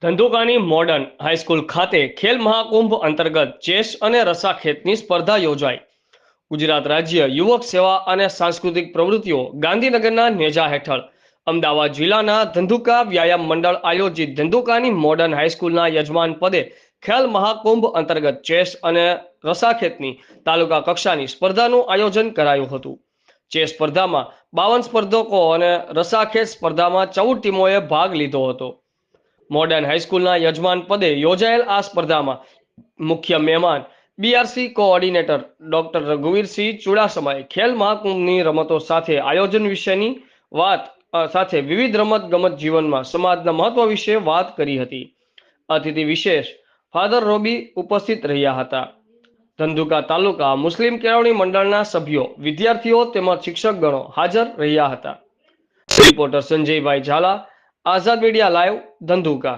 ધંધુકાની modern high school ખાતે ખેલ મહાકુંભ અંતર્ગત chess અને રસ્સાખેતની સ્પર્ધા યોજાઈ. ગુજરાત રાજ્ય યુવક સેવા અને સાંસ્કૃતિક પ્રવૃત્તિઓ ગાંધીનગરના નેજા હેઠળ અમદાવાદ જિલ્લાના ધંધુકા વ્યાયામ મંડળ આયોજિત ધંધુકાની મોડર્ન હાઈસ્કૂલના યજમાન પદે ખેલ મહાકુંભ અંતર્ગત ચેસ અને રસ્સાખેતની તાલુકા કક્ષાની સ્પર્ધાનું આયોજન કરાયું હતું. ચેસ સ્પર્ધામાં 52 સ્પર્ધકો અને રસ્સાખેત સ્પર્ધામાં 14 ટીમોએ ભાગ લીધો હતો. મોડર્ન હાઈસ્કૂલના યજમાન પદે યોજાયેલ આ સ્પર્ધામાં મુખ્ય મહેમાન બીઆરસી કોઓર્ડિનેટર ડોક્ટર રઘુવીરસિંહ ચુડાસમાએ ખેલ મહાકુંભની રમતો સાથે આયોજન વિશેની વાત સાથે વિવિધ રમત ગમત જીવનમાં સમાજના મહત્વ વિશે વાત કરી હતી. અતિથિ વિશેષ ફાધર રોબી ઉપસ્થિત રહ્યા હતા. ધંધુકા તાલુકા મુસ્લિમ કેળવણી મંડળના સભ્યો, વિદ્યાર્થીઓ તેમજ શિક્ષકગણો હાજર રહ્યા હતા. રિપોર્ટર સંજયભાઈ ઝાલા, આઝાદ મીડિયા લાઈવ, ધંધુકા.